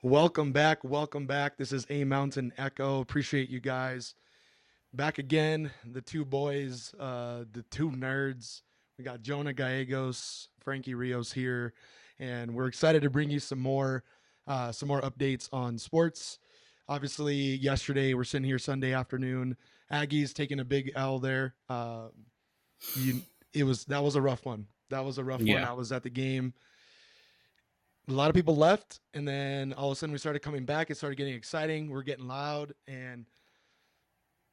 Welcome back. Welcome back. This is A-Mtn Echo. Appreciate you guys. Back again. The two boys, the two nerds. We got Jonah Gallegos, Frankie Rios here, and we're excited to bring you some more updates on sports. Obviously, yesterday we're sitting here Sunday afternoon. Aggies taking a big L there. You, that was a rough one. That was a rough one. Yeah, I was at the game. A lot of people left, and then all of a sudden we started coming back. It started getting exciting. We're getting loud, and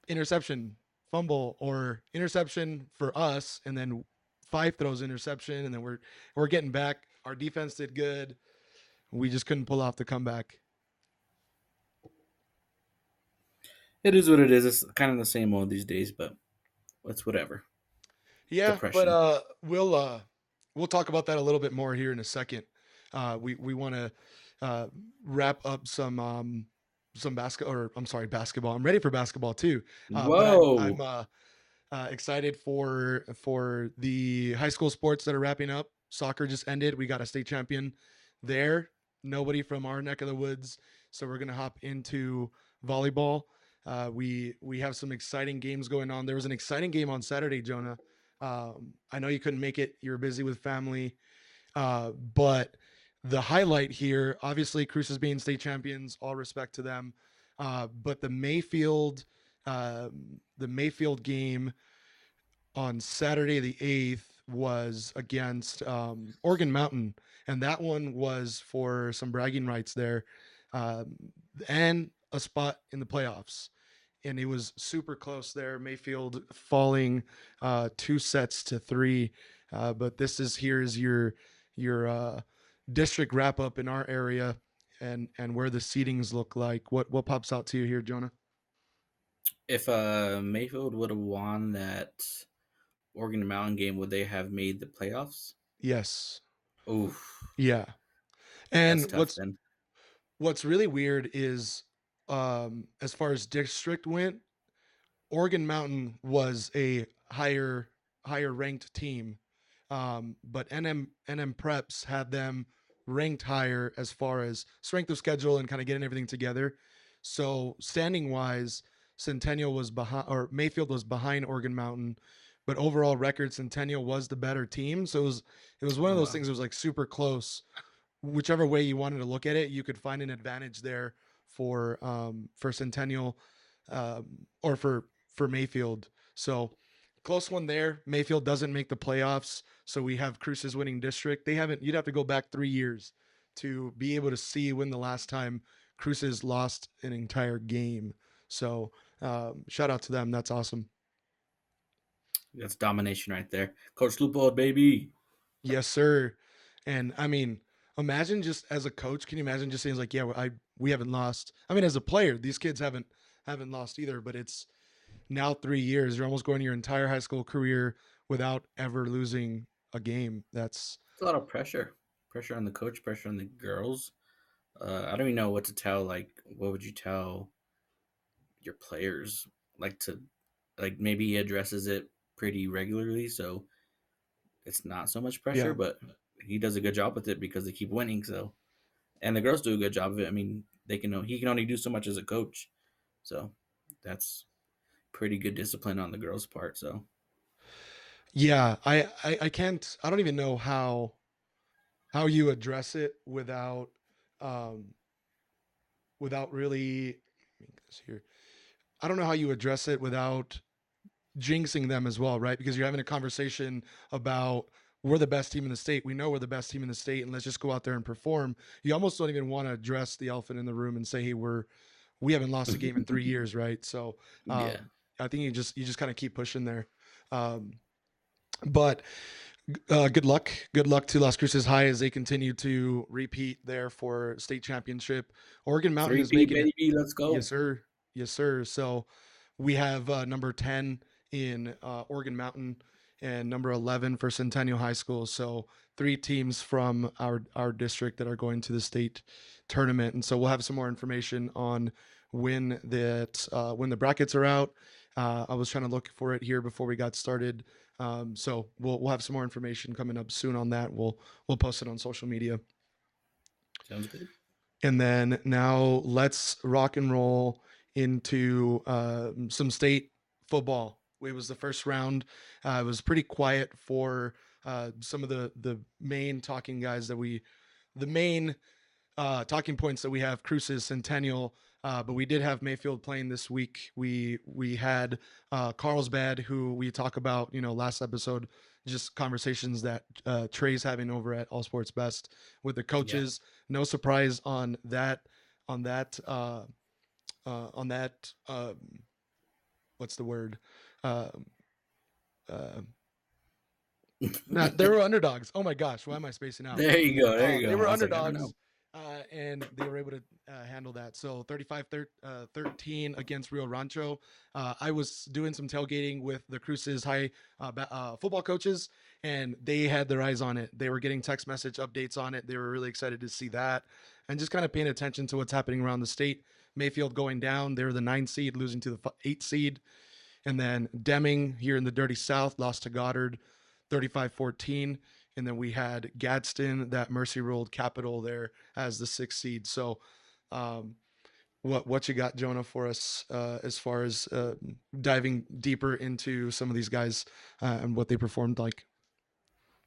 interception, fumble, or interception for us, and then Fife throws interception, and then we're getting back. Our defense did good. We just couldn't pull off the comeback. it is what it is. It's kind of the same old these days, but it's whatever. Yeah, but Depression. we'll talk about that a little bit more here in a second. We want to wrap up some basketball, or I'm sorry, basketball. I'm ready for basketball too, but I'm Whoa. excited for the high school sports that are wrapping up. Soccer just ended. We got a state champion there. Nobody from our neck of the woods, so we're gonna hop into volleyball. We have some exciting games going on. There was an exciting game on Saturday, Jonah. I know you couldn't make it. You were busy with family, but the highlight here, obviously, Cruces being state champions. All respect to them. But the Mayfield game on Saturday the 8th was against Oregon Mountain, and that one was for some bragging rights there, and a spot in the playoffs. And it was super close there. Mayfield falling 2 sets to 3, but here's your district wrap up in our area, and where the seedings look like. What pops out to you here, Jonah? If Mayfield would have won that Oregon Mountain game, would they have made the playoffs? Yes. Oof, Yeah. that's And tough what's then. what's really weird is, as far as district went, Oregon Mountain was a higher ranked team, but NM Preps had them ranked higher as far as strength of schedule and kind of getting everything together. So standing wise, Centennial was behind, or Mayfield was behind Oregon Mountain, but overall record, Centennial was the better team. So it was one of Oh those wow. things that was like super close. Whichever way you wanted to look at it, you could find an advantage there for Centennial, or for Mayfield. So close one there. Mayfield doesn't make the playoffs, so we have Cruces winning district. They haven't. You'd have to go back 3 years to be able to see when the last time Cruces lost an entire game. So shout out to them. That's awesome. That's domination right there. Coach Lupo, baby. Yes, sir. And I mean, imagine just as a coach, can you imagine just saying like, yeah, we haven't lost. I mean, as a player, these kids haven't lost either, but it's now 3 years. You're almost going your entire high school career without ever losing a game. That's It's a lot of pressure. Pressure on the coach, pressure on the girls. I don't even know what to tell. Like, what would you tell your players? Like to, like maybe he addresses it pretty regularly, so it's not so much pressure. yeah. But he does a good job with it because they keep winning. So, and the girls do a good job of it. I mean, he can only do so much as a coach. So that's pretty good discipline on the girls' part. So Yeah, I can't. I don't even know how you address it um without really make this here. I don't know how you address it without jinxing them as well, right? Because you're having a conversation about, we're the best team in the state. We know we're the best team in the state, and let's just go out there and perform. You almost don't even want to address the elephant in the room and say, "Hey, we haven't lost a game in 3 years," right? So, yeah, I think you just kind of keep pushing there. Um, but good luck to Las Cruces High as they continue to repeat there for state championship. Oregon Mountain three is P making it. baby, let's Yes, go. sir. Yes, sir. So we have number 10 in Oregon Mountain and number 11 for Centennial High School. So three teams from our district that are going to the state tournament. And so we'll have some more information on when the brackets are out. I was trying to look for it here before we got started. So we'll have some more information coming up soon on that. We'll post it on social media. Sounds good. And then now let's rock and roll into some state football. It was the first round. It was pretty quiet for some of the main talking guys the main talking points that we have. Cruces, Centennial, but we did have Mayfield playing this week. We had Carlsbad, who we talk about, last episode, just conversations that Trey's having over at All Sports Best with the Yeah. coaches. No surprise on that. On that. On that. What's the word? Uh, uh, Not they were underdogs. Oh my gosh, why am I spacing out? There you go. There you They go. were I was like, I don't know. underdogs, and they were able to handle that. So 13 against Rio Rancho. I was doing some tailgating with the Cruces High football coaches, and they had their eyes on it. They were getting text message updates on it. They were really excited to see that, and just kind of paying attention to what's happening around the state. Mayfield going down. They were the 9 seed, losing to the 8 seed. And then Deming here in the Dirty South lost to Goddard 35-14. And then we had Gadsden, that Mercy ruled Capital there as the 6th seed. So um, what you got, Jonah, for us as far as diving deeper into some of these guys and what they performed like?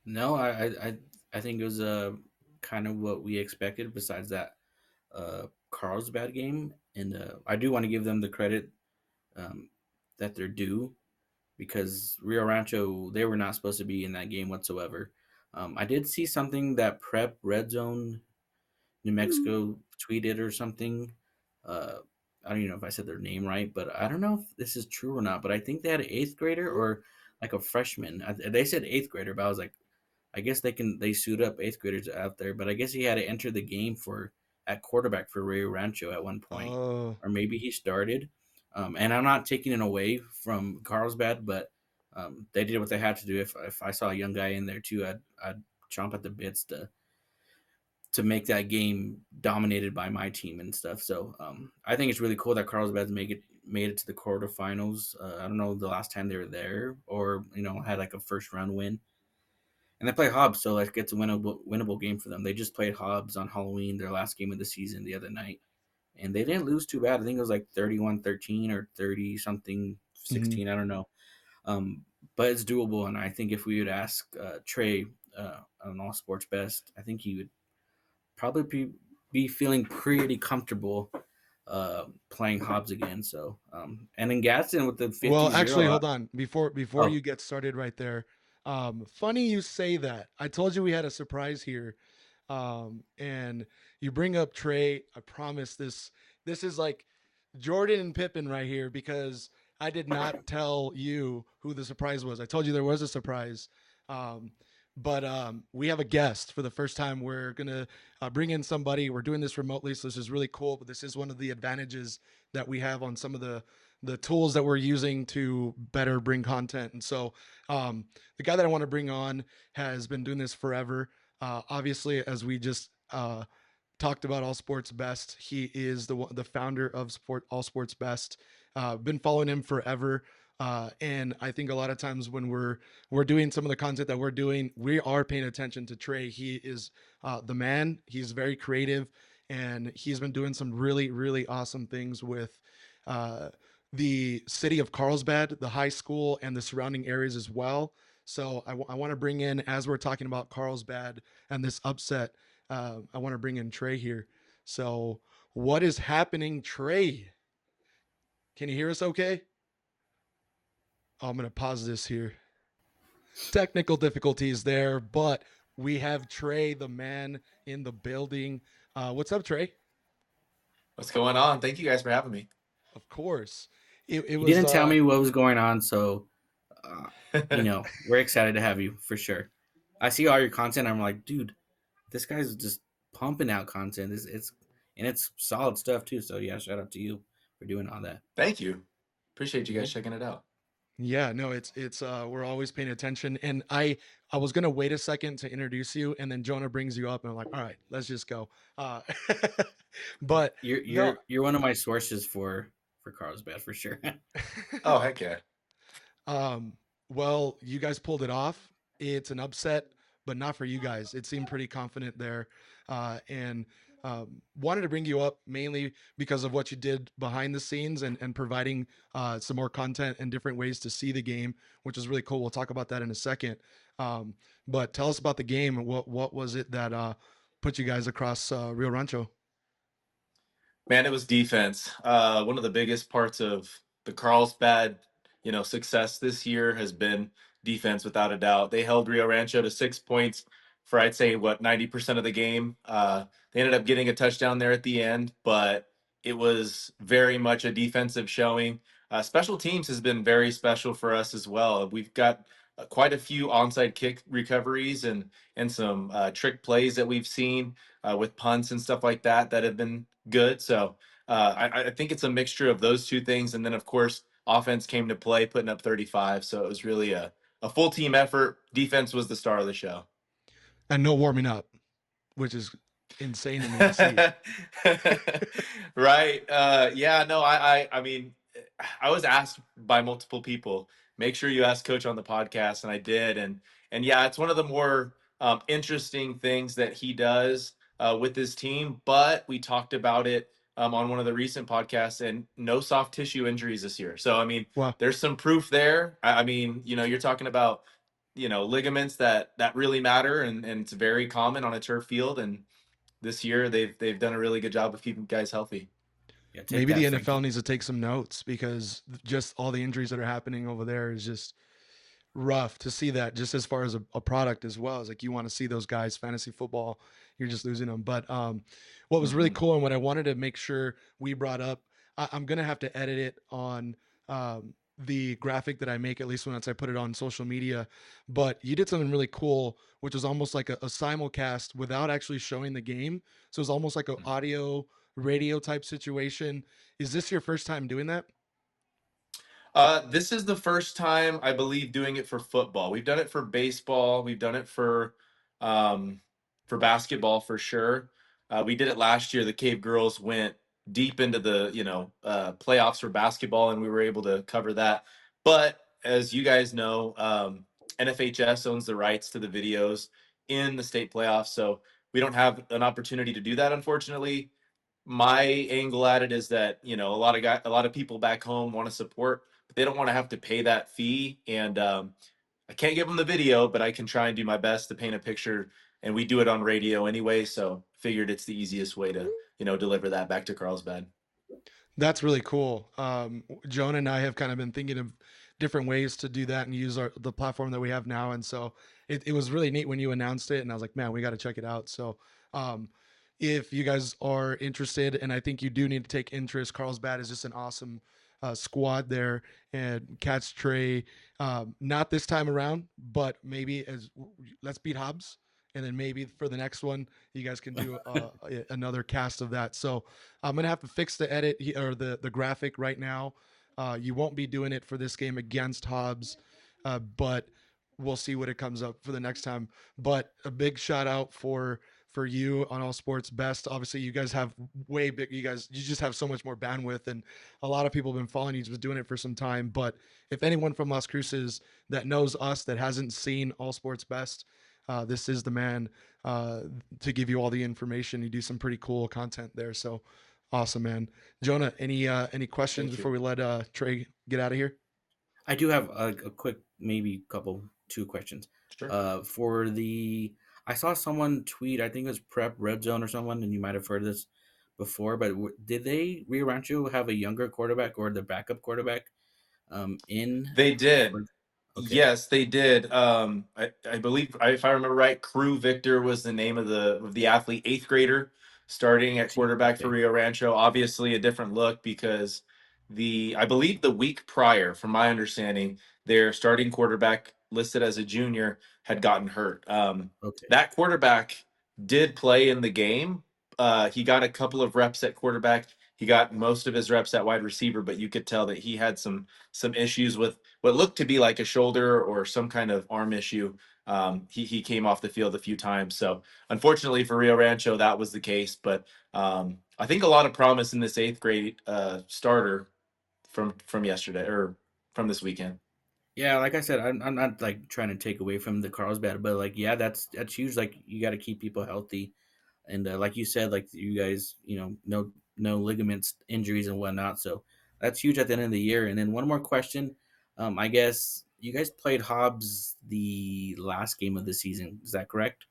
No, I think it was kind of what we expected. Besides that, Carlsbad game, and I do want to give them the credit um, that they're due because Rio Rancho, they were not supposed to be in that game whatsoever. I did see something that Prep Red Zone New Mexico tweeted or something. Uh, I don't even know if I said their name right, but I don't know if this is true or not. But I think they had an eighth grader or like a freshman. They said eighth grader, but I was like, I guess they suit up eighth graders out there. But I guess he had to enter the game for at quarterback for Rio Rancho at one point, Oh, or maybe he started. And I'm not taking it away from Carlsbad, but they did what they had to do. If I saw a young guy in there too, I'd chomp at the bits to make that game dominated by my team and stuff. So I think it's really cool that Carlsbad's made it to the quarterfinals. I don't know the last time they were there, or had like a first round win. And they play Hobbs, so like it's a winnable game for them. They just played Hobbs on Halloween, their last game of the season the other night, and they didn't lose too bad. I think it was like 31-13 or 30 something mhm. 16. I don't know, but it's doable. And I think if we would ask Trey on All Sports Best, I think he would probably be feeling pretty comfortable playing Hobbs again. So, and in Gadsden with the Well, 50-0. actually, hold on. Before Oh, you get started right there, funny you say that. I told you we had a surprise here, and you bring up Trey. I promise this is like Jordan and Pippen right here because I did not tell you who the surprise was. I told you there was a surprise. Um, but we have a guest for the first time. We're gonna bring in somebody. We're doing this remotely, so this is really cool. But this is one of the advantages that we have on some of the tools that we're using to better bring content. And so the guy that I want to bring on has been doing this forever. Obviously, as we just talked about All Sports Best, he is the founder of All Sports Best. Been following him forever. And I think a lot of times when we're doing some of the content that we're doing, we are paying attention to Trey. He is the man. He's very creative, and he's been doing some really really awesome things with uh, the city of Carlsbad, the high school, and the surrounding areas as well. So I want to bring in, as we're talking about Carlsbad and this upset, I want to bring in Trey here. So what is happening, Trey? Can you hear us okay? Oh, I'm going to pause this here. Technical difficulties there, but we have Trey, the man in the building. What's up, Trey? What's going on? Thank you guys for having me. Of course. It you was didn't tell me what was going on, so uh, Thank we're excited to have you for sure. I see all your content. I'm like, dude, this guy's just pumping out content. It's solid stuff too. So yeah, shout out to you for doing all that. you. Appreciate you Yeah. guys checking it out. Yeah, no, it's we're always paying attention. And I was gonna wait a second to introduce you, and then Jonah brings you up, and I'm like, all right, let's just go. But You're no. you're you're one of my sources for Carlsbad for sure. Oh, heck yeah. Um, well, you guys pulled it off. It's an upset, but not for you guys. It seemed pretty confident there. And Wanted to bring you up mainly because of what you did behind the scenes and providing some more content and different ways to see the game, which is really cool. We'll talk about that in a second. But tell us about the game. What was it that put you guys across Rio Rancho? Man, it was defense. One of the biggest parts of the Carlsbad, success this year has been defense, without a doubt. They held Rio Rancho to 6 points for, I'd say, 90% of the game. They ended up getting a touchdown there at the end, but it was very much a defensive showing. Special teams has been very special for us as well. We've got quite a few onside kick recoveries and some trick plays that we've seen with punts and stuff like that have been good. So I think it's a mixture of those two things. And then, of course, offense came to play, putting up 35. So it was really a full team effort. Defense was the star of the show. And no warming up, which is insane to me to see. Right. Yeah, no, I mean, I was asked by multiple people, make sure you ask coach on the podcast. And I did. And yeah, it's one of the more interesting things that he does with his team, but we talked about it on one of the recent podcasts, and no soft tissue injuries this year. So, I mean, Wow. there's some proof there. I mean, you're talking about, ligaments that really matter, and it's very common on a turf field. And this year they've done a really good job of keeping guys healthy. Yeah, take Maybe the that, NFL Frankie. needs to take some notes because just all the injuries that are happening over there is just rough to see that, just as far as a product as well. As like, you want to see those guys fantasy football, you're just losing them. But what was really Mhm. cool and what I wanted to make sure we brought up, I'm gonna have to edit it on the graphic that I make, at least once I put it on social media. But you did something really cool, which was almost like a simulcast without actually showing the game. So it was almost like an audio radio type situation. Is this your first time doing that? This is the first time, I believe, doing it for football. We've done it for baseball. We've done it um, for basketball for sure. We did it last year. The Cave Girls went deep into the playoffs for basketball, and we were able to cover that. But as you guys know, NFHS owns the rights to the videos in the state playoffs, so we don't have an opportunity to do that, unfortunately. My angle at it is that a lot of people back home want to support, but they don't want to have to pay that fee. And I can't give them the video, but I can try and do my best to paint a picture. And we do it on radio anyway, so figured it's the easiest way to deliver that back to Carlsbad. That's really cool. Jonah and I have kind of been thinking of different ways to do that and use the platform that we have now. And so it was really neat when you announced it, and I was like, man, we got to check it out. So um, if you guys are interested, and I think you do need to take interest, Carlsbad is just an awesome squad there, and catch Trey. Not this time around, but maybe let's beat Hobbs. And then maybe for the next one, you guys can do another cast of that. So I'm gonna have to fix the edit or the graphic right now. You won't be doing it for this game against Hobbs, but we'll see what it comes up for the next time. But a big shout out for you on All Sports Best. Obviously, you guys have way big. You just have so much more bandwidth, and a lot of people have been following you, just doing it for some time. But if anyone from Las Cruces that knows us that hasn't seen All Sports Best, this is the man to give you all the information. You do some pretty cool content there. So awesome, man. Jonah, any questions Thank you. before we let Trey get out of here? I do have a quick, maybe two questions. Sure. I saw someone tweet, I think it was Prep Red Zone or someone, and you might have heard this before, but did Rio Rancho have a younger quarterback or the backup quarterback in? They did. Okay. Yes, they did. I believe, if I remember right, Crew Victor was the name of the athlete, eighth grader, starting at quarterback for Okay. Rio Rancho. Obviously, a different look because I believe the week prior, from my understanding, their starting quarterback listed as a junior had gotten hurt. Okay. That quarterback did play in the game. He got a couple of reps at quarterback. He got most of his reps at wide receiver, but you could tell that he had some issues with what looked to be like a shoulder or some kind of arm issue. He came off the field a few times. So unfortunately for Rio Rancho, that was the case. But I think a lot of promise in this eighth grade starter from yesterday or from this weekend. Yeah, like I said, I'm not like trying to take away from the Carlsbad, but like, yeah, that's huge. Like, you got to keep people healthy. And like you said, like you guys, no ligaments injuries and whatnot. So that's huge at the end of the year. And then one more question. I guess you guys played Hobbs the last game of the season. Is that correct?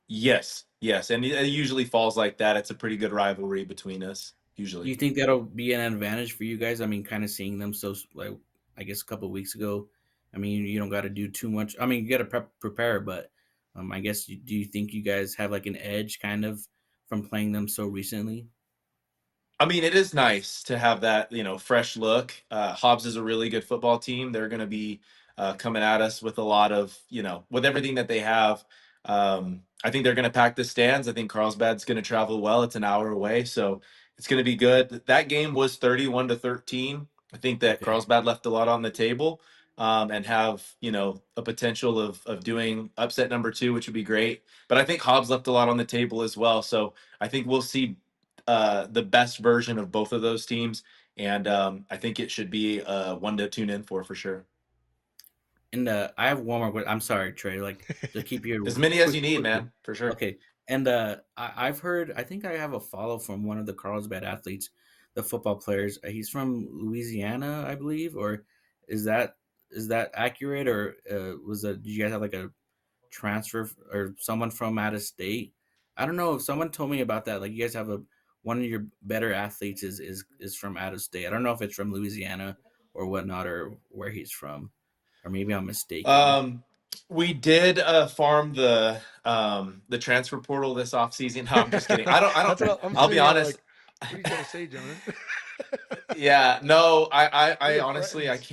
Yes, yes, and it usually falls like that. It's a pretty good rivalry between us, Do you usually. think that'll be an advantage for you guys? I mean, kind of seeing them so like I guess a couple of weeks ago. I mean, you don't got to do too much. I mean, you got to prepare, but I guess do you think you guys have like an edge kind of from playing them so recently? I mean, it is nice to have that, fresh look. Hobbs is a really good football team. They're going to be coming at us with a lot of, with everything that they have. I think they're going to pack the stands. I think Carlsbad's going to travel well. It's an hour away, so it's going to be good. That game was 31-13. I think that Okay. Carlsbad left a lot on the table, and have, a potential of doing upset number two, which would be great. But I think Hobbs left a lot on the table as well. So I think we'll see the best version of both of those teams, and I think it should be one to tune in for sure. And I have one more. I'm sorry, Trey. Like to keep As you many as quick, you need, quickly. man, for sure. Okay. And I've heard. I think I have a follow from one of the Carlsbad athletes, the football players. He's from Louisiana, I believe. Or is that accurate? Or did you guys have like a transfer or someone from out of state? I don't know if someone told me about that. Like you guys have one of your better athletes is from out of state. I don't know if it's from Louisiana or whatnot or where he's from, or maybe I'm mistaken. Um, we did farm the transfer portal this offseason. No, I'm just kidding. I don't. That's what I'm I'll be sitting here honest. like, what are you trying to say, Jonah? Yeah, no, I We have honestly I friends.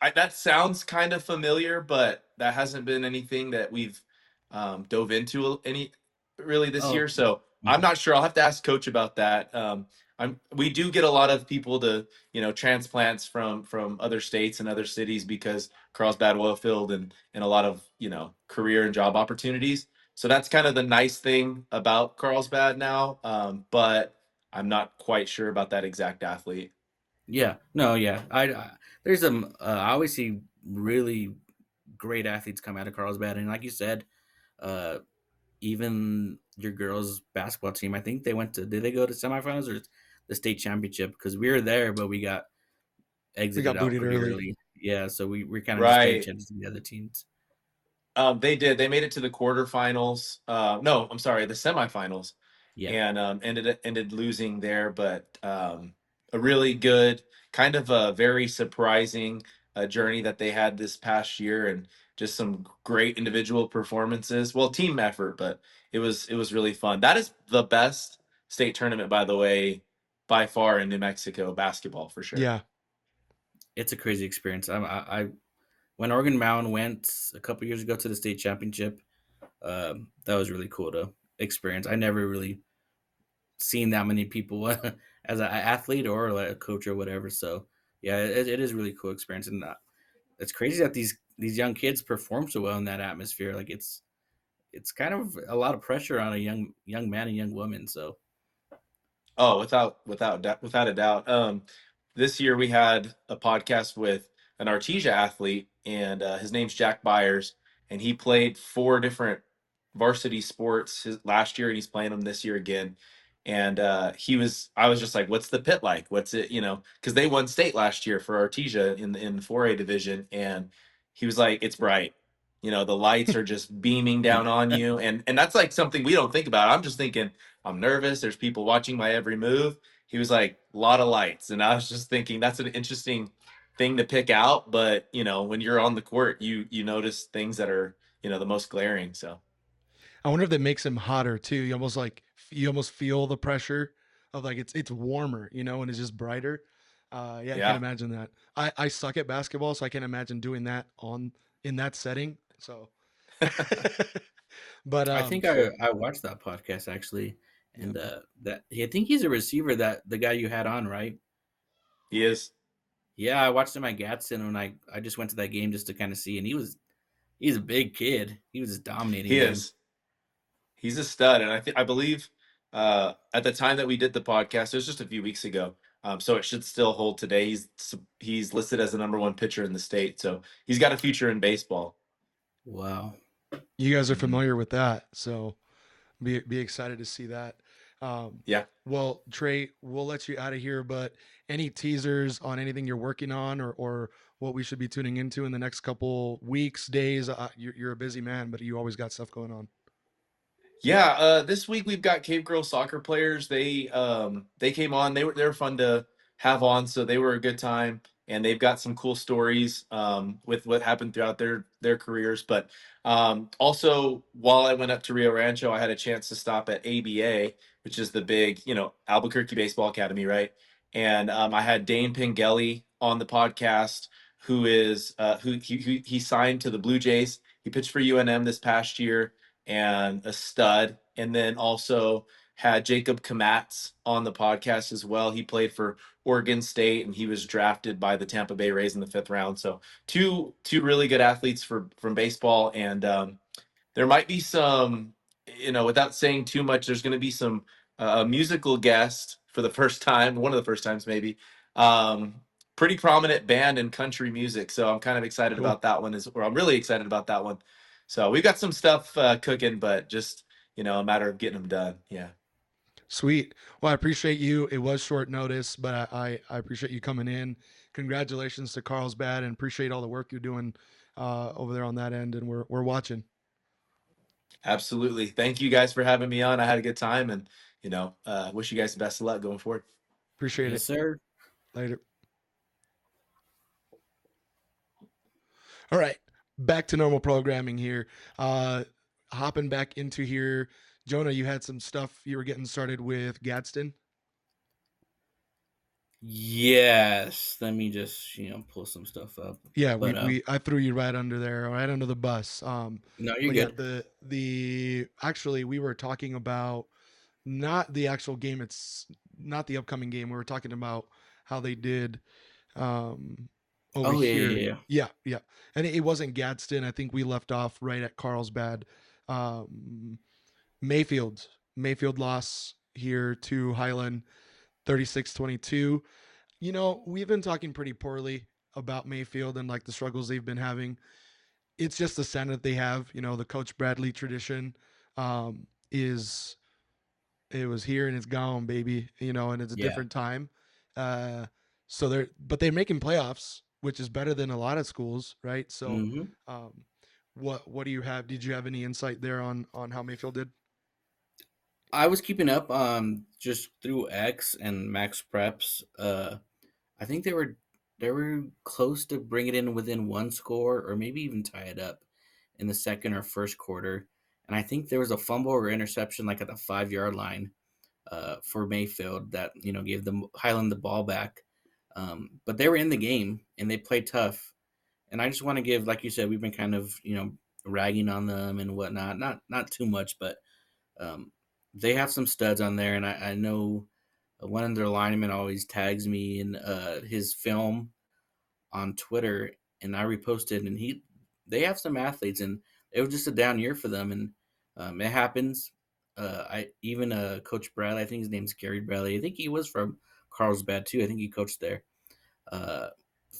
can't. That sounds kind of familiar, but that hasn't been anything that we've dove into any really this Oh, year. okay. So I'm Mhm. not sure. I'll have to ask Coach about that. We do get a lot of people to transplants from other states and other cities because Carlsbad Oilfield and a lot of career and job opportunities. So that's kind of the nice thing about Carlsbad now. But I'm not quite sure about that exact athlete. Yeah, no, yeah. There's I always see really great athletes come out of Carlsbad, and like you said, uh, even your girls basketball team. I think they went to. Did they go to semifinals or the state championship? Because we were there, but we got We exited got out booted pretty early. early. Yeah, so we're kind of just paying Right. attention to the other teams. They did. They made it to the quarterfinals. No, I'm sorry, the semifinals, Yeah, and ended losing there. But a really good, kind of a very surprising journey that they had this past year, and just some great individual performances. Well, team effort, but it was really fun. That is the best state tournament, by the way, by far in New Mexico basketball for sure. Yeah. it's a crazy experience. I when Oregon Mountain went a couple years ago to the state championship, that was really cool to experience. I never really seen that many people as an athlete or like a coach or whatever. So yeah, it is really cool experience, and it's crazy that these young kids perform so well in that atmosphere. Like it's kind of a lot of pressure on a young man and young woman. So Oh, without a doubt. This year we had a podcast with an Artesia athlete, and his name's Jack Byers, and he played four different varsity sports last year, and he's playing them this year again. And I was just like, "What's the pit like? What's it?" Because they won state last year for Artesia in the 4A division, and he was like, "It's bright. The lights are just beaming down on you," and that's like something we don't think about. I'm just thinking I'm nervous. There's people watching my every move. He was like, a lot of lights. And I was just thinking that's an interesting thing to pick out. But, when you're on the court, you notice things that are, the most glaring. So, I wonder if that makes him hotter too. You almost feel the pressure of like it's warmer, and it's just brighter. Yeah, I can't yeah. imagine that. I suck at basketball, so I can't imagine doing that in that setting. So, but I think I watched that podcast actually, yeah. and I think he's a receiver, that the guy you had on, right? He is. Yeah, I watched him at Gadsden when I just went to that game just to kind of see, and he's a big kid. He was just dominating He them. is. He's a stud. And I believe at the time that we did the podcast, it was just a few weeks ago. So it should still hold today. He's listed as the number one pitcher in the state. So he's got a future in baseball. Wow. You guys are Mhm. familiar with that, so Be excited to see that. Um, Yeah. well, Trey, we'll let you out of here, but any teasers on anything you're working on, or what we should be tuning into in the next couple weeks, days? You're a busy man, but you always got stuff going on. Yeah, this week we've got Cave Girl soccer players. They came on. They were fun to have on, so they were a good time, and they've got some cool stories with what happened throughout their careers. But also, while I went up to Rio Rancho, I had a chance to stop at ABA, which is the big, Albuquerque Baseball Academy, right? And I had Dane Pengelly on the podcast, who is he signed to the Blue Jays. He pitched for UNM this past year and a stud. And then also had Jacob Kamatz on the podcast as well. He played for Oregon State and he was drafted by the Tampa Bay Rays in the 5th round. So two really good athletes from baseball. And there might be some, without saying too much, there's going to be some musical guest for the first time, one of the first times maybe. Um, Pretty prominent band in country music, so I'm kind of excited Cool. about that one. I'm really excited about that one. So we've got some stuff cooking, but just a matter of getting them done. Yeah. Sweet. Well, I appreciate you. It was short notice, but I appreciate you coming in. Congratulations to Carlsbad, and appreciate all the work you're doing over there on that end. And we're watching. Absolutely. Thank you guys for having me on. I had a good time, and wish you guys the best of luck going forward. Appreciate Yes, it. sir. Later. All right, back to normal programming here. Hopping back into here, Jonah, you had some stuff you were getting started with Gadsden. Yes. Let me just pull some stuff up. Yeah, But we I threw you right under there, right under the bus. no, you're But yeah, good. the actually we were talking about not the actual game. It's not the upcoming game. We were talking about how they did um, over Oh yeah, here. yeah, yeah. Yeah, and it wasn't Gadsden. I think we left off right at Carlsbad. Um, Mayfield Mayfield loss here to Highland, 36-22. We've been talking pretty poorly about Mayfield and like the struggles they've been having. It's just the Senate they have. The Coach Bradley tradition is it was here and it's gone, baby. And it's a Yeah. different time. Uh, but they're making playoffs, which is better than a lot of schools, right? So, Mm-hmm. um, what do you have? Did you have any insight there on how Mayfield did? I was keeping up just through X and Max Preps. I think they were close to bring it in within one score or maybe even tie it up in the second or first quarter. And I think there was a fumble or interception like at the 5 yard line for Mayfield that gave them Highland the ball back. But they were in the game and they played tough. And I just want to give, like you said, we've been kind of ragging on them and whatnot. Not too much, but um, they have some studs on there, and I know one of their linemen always tags me in his film on Twitter, and I reposted, and they have some athletes, and it was just a down year for them, and it happens. I even Coach Bradley, I think his name's Gary Bradley. I think he was from Carlsbad too. I think he coached there. Uh,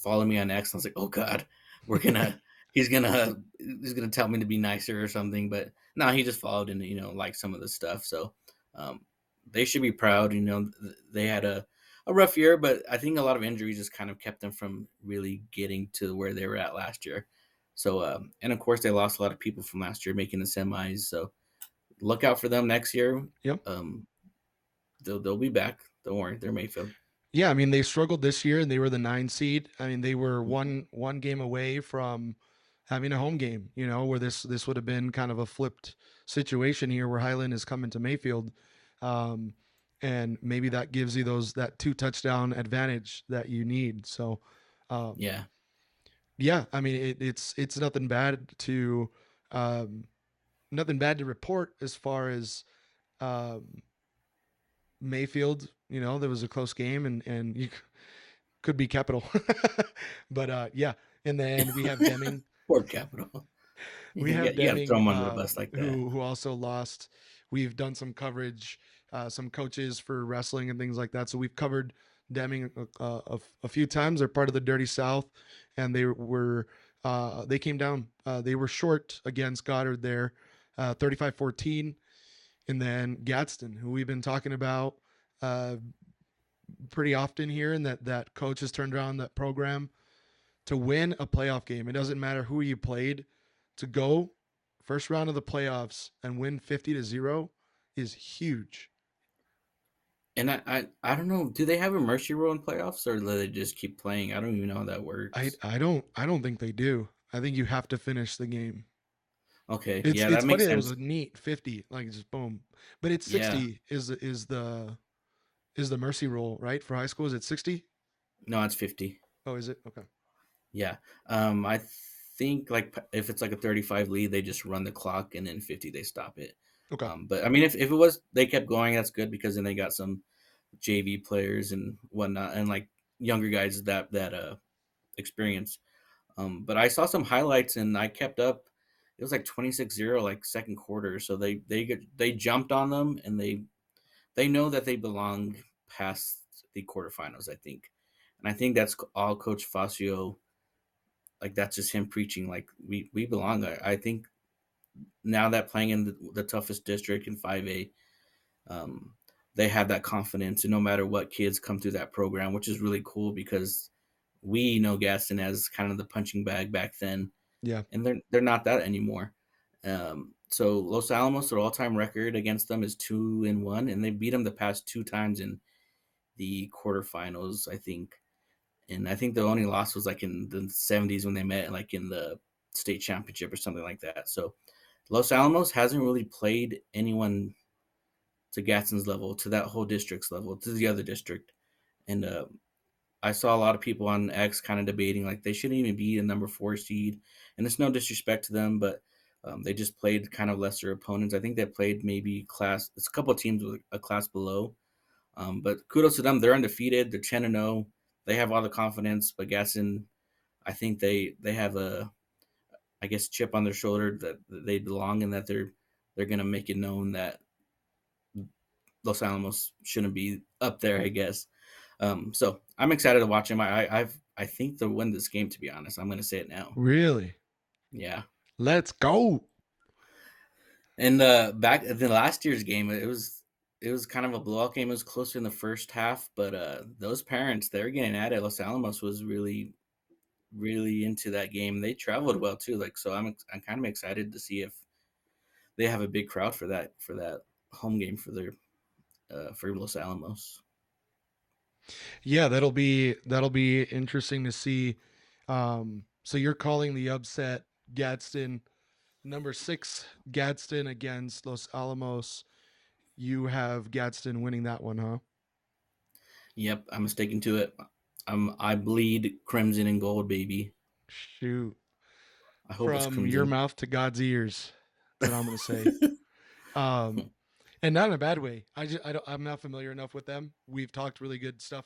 Follow me on X. And I was like, oh God, we're gonna he's gonna tell me to be nicer or something. But no, he just followed and like some of the stuff. So um, they should be proud. They had a rough year, but I think a lot of injuries just kind of kept them from really getting to where they were at last year. So and of course they lost a lot of people from last year making the semis. So look out for them next year. Yep. Um, they'll be back. Don't worry, they're Mayfield. Yeah, I mean they struggled this year and they were the 9 seed. I mean they were one game away from having a home game, where this would have been kind of a flipped situation here where Highland is coming to Mayfield. Um, and maybe that gives you that 2 touchdown advantage that you need. So um, Yeah. yeah, I mean it's um, nothing bad to report as far as um, Mayfield. There was a close game and you could be Capital. But yeah, and then we have Deming. Poor Capital. We have You got to throw Deming, them under the bus like that. who also lost. We've done some coverage, some coaches for wrestling and things like that. So we've covered Deming a few times. They're part of the Dirty South, and they came down. They were short against Goddard there, 35-14. and then Gadsden, who we've been talking about uh, pretty often here, and that coach has turned around that program to win a playoff game. It doesn't matter who you played, to go first round of the playoffs and win 50-0 is huge. And I don't know. Do they have a mercy rule in playoffs, or do they just keep playing? I don't even know how that I works. I don't I don't think they do. I think you have to finish the game. Okay, It's yeah, it's that funny makes that it was sense. a neat 50, like just boom. But it's Yeah, 60 is the mercy rule, right? For high school is it 60? no, it's 50. Oh, is it? Okay. Yeah, I think like if it's like a 35 lead, they just run the clock, and then 50 they stop it. Okay. But I mean, if it was they kept going, that's good because then they got some JV players and whatnot, and like younger guys that experience. But I saw some highlights and I kept up. It was like 26-0, like second quarter. So they jumped on them, and they know that they belong past the quarterfinals, I think. And I think that's all Coach Fascio, like that's just him preaching like we belong. I think now that playing in the toughest district in 5A, um, they have that confidence, and no matter what, kids come through that program, which is really cool because we know Gaston as kind of the punching bag back then, Yeah. and they're not that anymore. So Los Alamos, their all-time record against them is 2-1, and they beat them the past two times in the quarterfinals, I think. And I think the only loss was like in the 70s when they met, like in the state championship or something like that. So Los Alamos hasn't really played anyone to Gadsden's level, to that whole district's level, to the other district. And I saw a lot of people on X kind of debating like they shouldn't even be a number 4 seed, and it's no disrespect to them, but they just played kind of lesser opponents. I think they played maybe class. It's a couple of teams with a class below, but kudos to them. They're undefeated. They're 10-0. They have all the confidence. But Gaston, I think they have a, I guess, chip on their shoulder that they belong and that they're gonna make it known that Los Alamos shouldn't be up there, I guess. So I'm excited to watch him. I think they'll win this game. To be honest, I'm going to say it now. Really? Yeah. Let's go. And back in the last year's game, it was kind of a blowout game. It was closer in the first half, but those parents they're getting at it. Los Alamos was really into that game. They traveled well too. Like so, I'm kind of excited to see if they have a big crowd for that home game for Los Alamos. Yeah, that'll be interesting to see. So you're calling the upset Gadsden number 6 Gadsden against Los Alamos. You have Gadsden winning that one, huh? Yep, I'm sticking to it. I bleed crimson and gold, baby. Shoot. I hope it's From your crimson. mouth to God's ears. That's what I'm gonna say. Um, and not in a bad way. I'm not familiar enough with them. We've talked really good stuff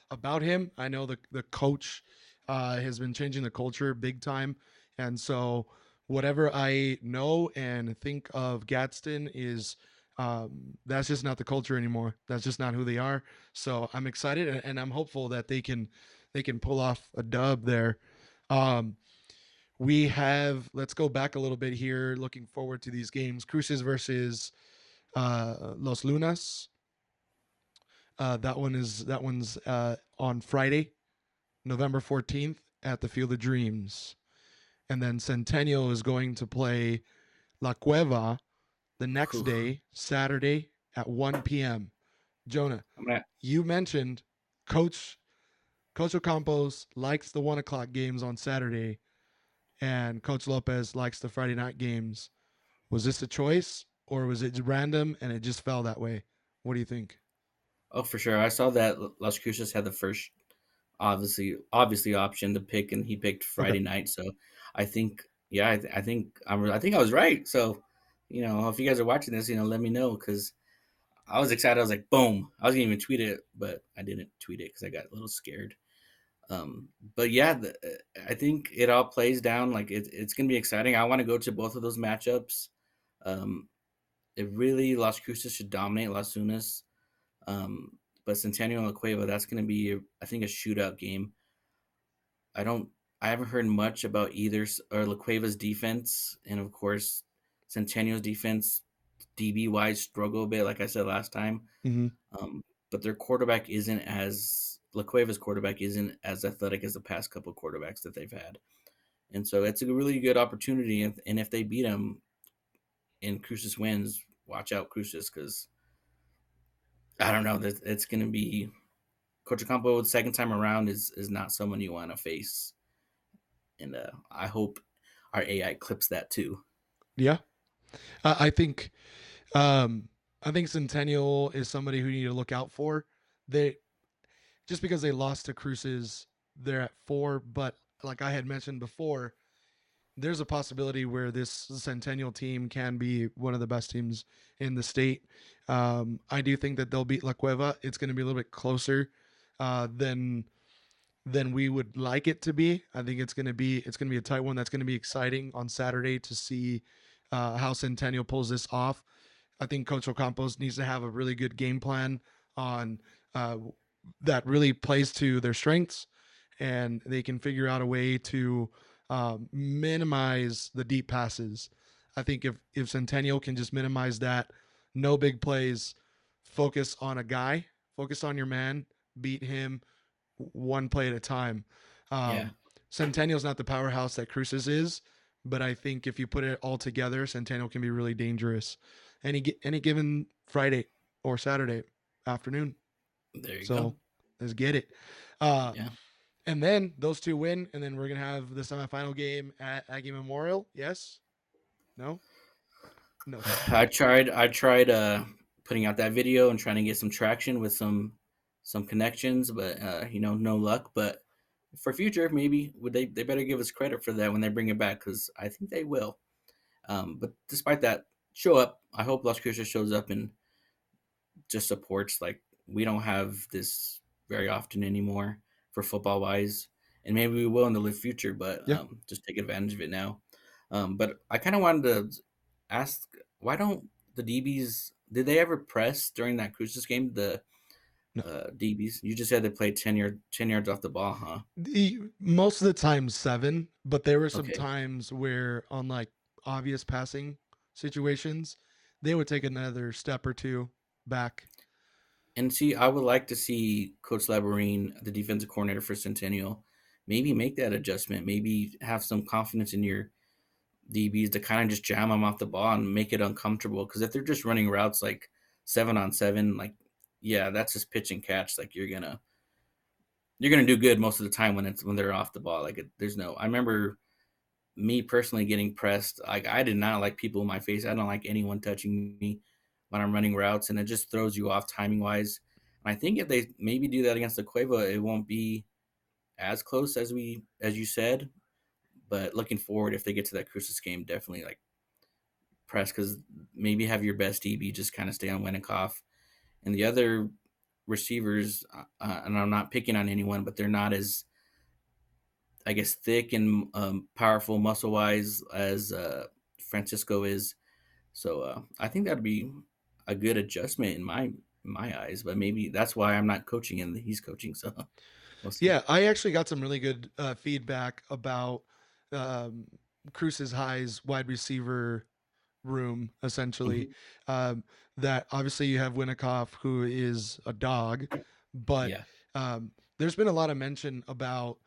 about him. I know the coach has been changing the culture big time, and so whatever I know and think of Gadsden is that's just not the culture anymore. That's just not who they are. So I'm excited and I'm hopeful that they can pull off a dub there. Um, we have let's go back a little bit here. Looking forward to these games. Cruces versus Los Lunas. That one's on Friday, November 14th at the Field of Dreams, and then Centennial is going to play La Cueva the next Whew. day, Saturday at 1 p.m. Jonah, I'm gonna. you mentioned Coach Ocampos likes the 1 o'clock games on Saturday, and Coach Lopez likes the Friday night games. Was this a choice, or was it random and it just fell that way? What do you think? Oh, for sure. I saw that Las Cruces had the first, obviously option to pick, and he picked Okay. Friday night. So, I think, yeah, I think I was right. So, if you guys are watching this, let me know because I was excited. I was like, boom! I was gonna even tweet it, but I didn't tweet it because I got a little scared. But yeah, I think it all plays down. Like it's gonna be exciting. I want to go to both of those matchups. Um, it really Las Cruces should dominate Las Unas. But Centennial and La Cueva, that's gonna be I think a shootout game. I don't I haven't heard much about either or La Cueva's defense, and of course Centennial's defense DB wise struggle a bit, like I said last time. Mm-hmm. But their quarterback isn't as La Cueva's quarterback isn't as athletic as the past couple of quarterbacks that they've had, and so it's a really good opportunity. And if they beat them and Cruces wins, watch out Cruces, because I don't know, it's going to be Coach Ocampo second time around is not someone you want to face, and I hope our AI clips that too. Yeah, I think I think Centennial is somebody who you need to look out for. They just because they lost to Cruces, they're at 4, but like I had mentioned before, there's a possibility where this Centennial team can be one of the best teams in the state. I do think that they'll beat La Cueva. It's going to be a little bit closer than we would like it to be. I think it's going to be a tight one. That's going to be exciting on Saturday to see how Centennial pulls this off. I think Coach Ocampos needs to have a really good game plan on that really plays to their strengths, and they can figure out a way to minimize the deep passes. I think if Centennial can just minimize that, no big plays, focus on a guy, focus on your man, beat him one play at a time. Yeah, Centennial's not the powerhouse that Cruces is, but I think if you put it all together, Centennial can be really dangerous any given Friday or Saturday afternoon. there you go. So let's get it. Uh, Yeah. and then those two win, and then we're gonna have the semifinal game at Aggie Memorial. Yes? No? No. I tried putting out that video and trying to get some traction with some connections, but no luck. But for future, maybe they better give us credit for that when they bring it back, because I think they will. But despite that, show up. I hope Las Cruces shows up and just supports. Like, we don't have this very often anymore for football wise, and maybe we will in the future. But Yeah. just take advantage of it now. But I kind of wanted to ask, why don't the DBs? Did they ever press during that Cruces game? The No. DBs. You just said they played 10 yards off the ball, huh? Most of the time 7, but there were some Okay. times where on like obvious passing situations, they would take another step or two back. And see, I would like to see Coach Labarine, the defensive coordinator for Centennial, maybe make that adjustment. Maybe have some confidence in your DBs to kind of just jam them off the ball and make it uncomfortable. Because if they're just running routes like 7-on-7, like, yeah, that's just pitch and catch. Like, you're gonna do good most of the time when they're off the ball. Like, there's no. I remember me personally getting pressed. Like, I did not like people in my face. I don't like anyone touching me when I'm running routes, and it just throws you off timing wise. And I think if they maybe do that against the Cueva, it won't be as close as you said. But looking forward, if they get to that Cruces game, definitely like press, because maybe have your best DB just kind of stay on Winikoff, and the other receivers. And I'm not picking on anyone, but they're not as, I guess, thick and powerful muscle wise as Francisco is. So I think that'd be a good adjustment in my eyes. But maybe that's why I'm not coaching and he's coaching. So we'll see. Yeah, I actually got some really good feedback about um, Cruces High's wide receiver room, essentially. Mhm. That obviously you have Winikoff, who is a dog, but Yeah, there's been a lot of mention about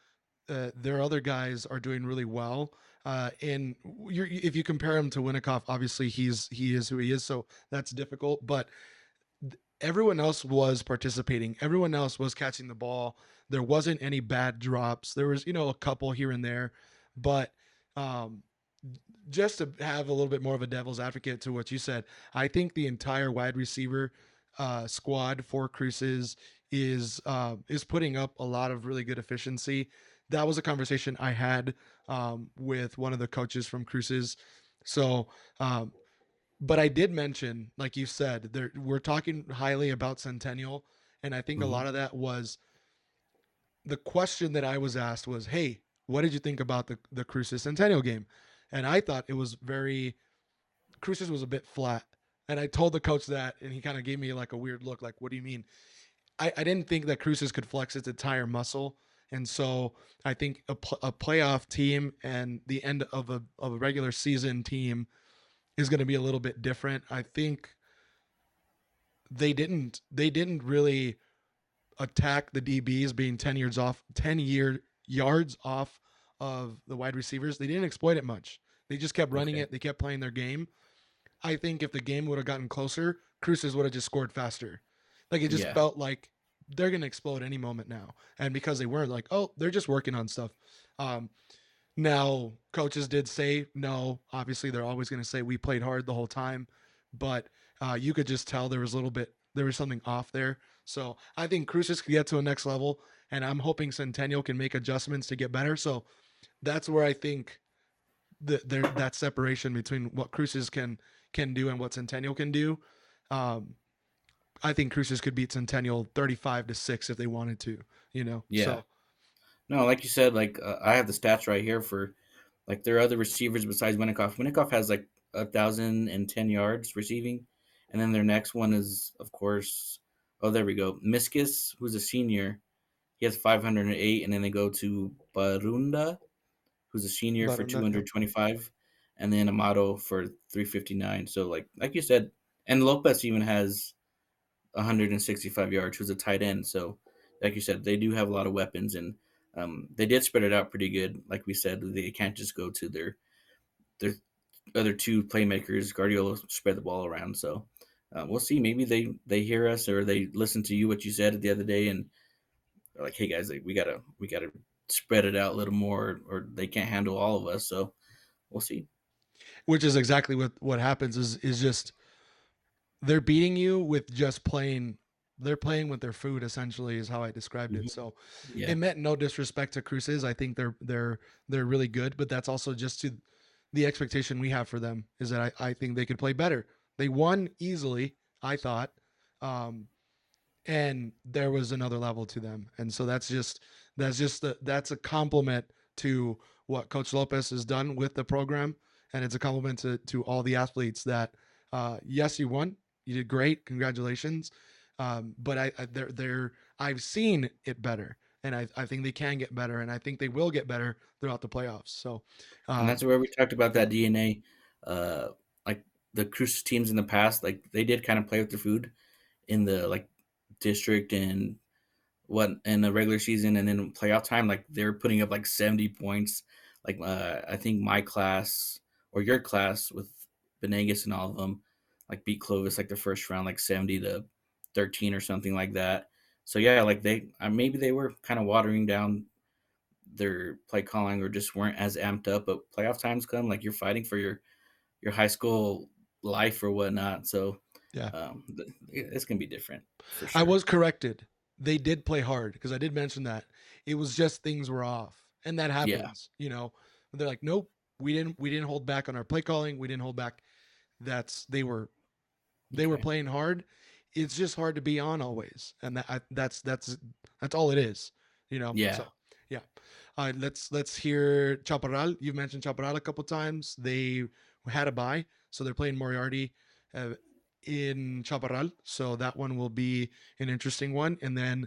their other guys are doing really well. And if you compare him to Winikoff, obviously he is who he is, so that's difficult. But everyone else was participating. Everyone else was catching the ball. There wasn't any bad drops. There was, a couple here and there, but um, just to have a little bit more of a devil's advocate to what you said, I think the entire wide receiver squad for Cruces is putting up a lot of really good efficiency. That was a conversation I had with one of the coaches from Cruces. So um, but I did mention, like you said, we're talking highly about Centennial, and I think a hmm lot of that was the question that I was asked was, "Hey, what did you think about the Cruces Centennial game?" And I thought it was very Cruces was a bit flat, and I told the coach that, and he kind of gave me like a weird look, like, "What do you mean?" I didn't think that Cruces could flex its entire muscle, and so I think a playoff team and the end of a regular season team is going to be a little bit different. I think they didn't really attack the DBs being 10 yards off of the wide receivers. They didn't exploit it much. They just kept running Okay. it. They kept playing their game. I think if the game would have gotten closer, Cruces would have just scored faster. Like it just Yeah. felt like they're gonna explode any moment now. And because they weren't, like, oh, they're just working on stuff. Um, Now coaches did say no. Obviously, they're always gonna say we played hard the whole time, but you could just tell there was something off there. So I think Cruces could get to a next level, and I'm hoping Centennial can make adjustments to get better. So that's where I think that separation between what Cruces can do and what Centennial can do. Um, I think Cruces could beat Centennial 35-6 if they wanted to. Yeah. So No, like you said, like I have the stats right here for like there are other receivers besides Winnikoff. Winnikoff has like 1,010 yards receiving, and then their next one is of course, oh there we go, Miskis, who's a senior. He has 508, and then they go to Barunda, who's a senior but for on that, yep. 225, and then Amato for 359. So like you said, and Lopez even has 165 yards, who's a tight end. So, like you said, they do have a lot of weapons, and they did spread it out pretty good. Like we said, they can't just go to their other two playmakers. Guardiola spread the ball around. So we'll see. Maybe they hear us or they listen to you what you said the other day, and they're like, hey guys, like, we gotta spread it out a little more, or they can't handle all of us. So we'll see. Which is exactly what happens is just they're beating you with just playing. They're playing with their food, essentially, is how I described it. Mhm. So Yeah. it meant no disrespect to Cruces. I think they're really good, but that's also just to the expectation we have for them is that I think they could play better. They won easily, I thought. Um, and there was another level to them, and so that's a compliment to what Coach Lopez has done with the program, and it's a compliment to all the athletes that yes, you won, you did great, congratulations. But I've seen it better, and I think they can get better, and I think they will get better throughout the playoffs. So And that's um, where we talked about yeah, that DNA. Like the Cruise teams in the past, like they did kind of play with their food in the like district and what in the regular season, and then playoff time, like they're putting up like 70 points. Like I think my class or your class with Benegas and all of them, like beat Clovis like the first round, like 70-13 or something like that. So yeah, like maybe they were kind of watering down their play calling or just weren't as amped up. But playoff times come, like you're fighting for your high school life or whatnot. So yeah. it's gonna be different for I sure. was corrected. They did play hard because I did mention that. It was just things were off, and that Yeah. happens. They're like, nope, we didn't hold back on our play calling. We didn't hold back. That's they were Okay. playing hard. It's just hard to be on always, and that's all it is. Yeah. So yeah. Let's hear Chaparral. You've mentioned Chaparral a couple times. They had a bye, so they're playing Moriarty uh, in Chaparral. So that one will be an interesting one. And then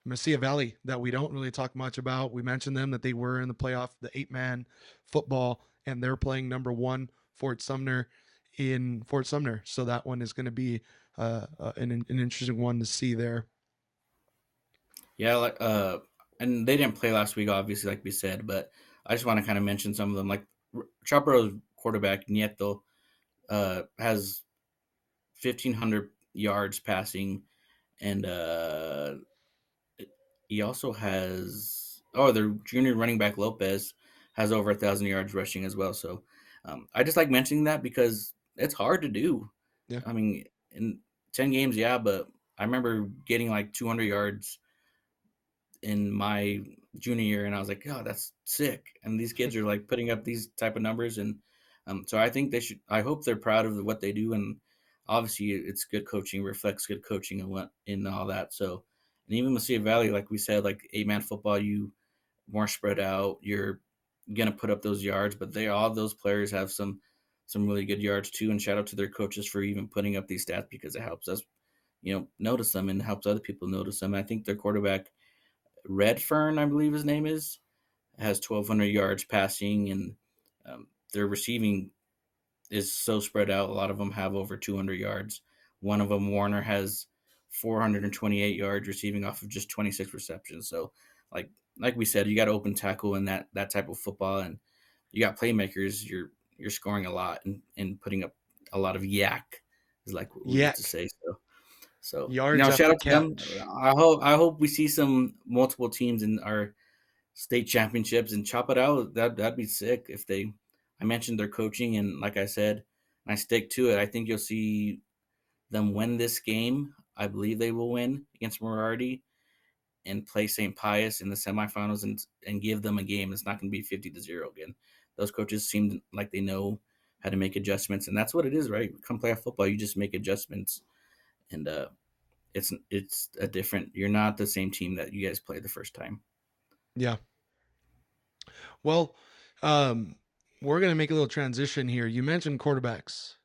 Mesilla Valley, that we don't really talk much about. We mentioned them that they were in the playoff, the 8-man football, and they're playing number one Fort Sumner in Fort Sumner. So that one is going to be an interesting one to see there. Yeah, like and they didn't play last week, obviously, like we said, but I just want to kind of mention some of them. Like Chaparro's quarterback Nieto has 1,500 yards passing, and he also has their junior running back Lopez has over 1,000 yards rushing as well. So I just like mentioning that because it's hard to do. Yeah. I mean, in 10 games, yeah, but I remember getting like 200 yards in my junior year, and I was like, "Oh, that's sick!" And these kids are like putting up these type of numbers, and so I think they should. I hope they're proud of what they do, and obviously it's good coaching, reflects good coaching and what in all that. So, and even Mesilla Valley, like we said, like 8-man football, you more spread out. You're gonna put up those yards, but all those players have some really good yards too. And shout out to their coaches for even putting up these stats because it helps us, notice them and helps other people notice them. I think their quarterback Redfern, I believe his name has 1,200 yards passing, and their receiving is so spread out. A lot of them have over 200 yards. One of them, Warner, has 428 yards receiving off of just 26 receptions. So, like we said, you got open tackle in that type of football, and you got playmakers. You're scoring a lot and putting up a lot of yak, is like what we used to Yak. say. So Yards shout after out to them. catch. I hope we see some multiple teams in our state championships and chop it out. That'd be sick if they. I mentioned their coaching, and like I said, and I stick to it. I think you'll see them win this game. I believe they will win against Moriarty and play St. Pius in the semifinals and give them a game. It's not going to be 50-0 again. Those coaches seem like they know how to make adjustments, and that's what it is, right? Come play football, you just make adjustments, and it's a different. You're not the same team that you guys played the first time. Yeah. Well, um, we're gonna make a little transition here. You mentioned quarterbacks.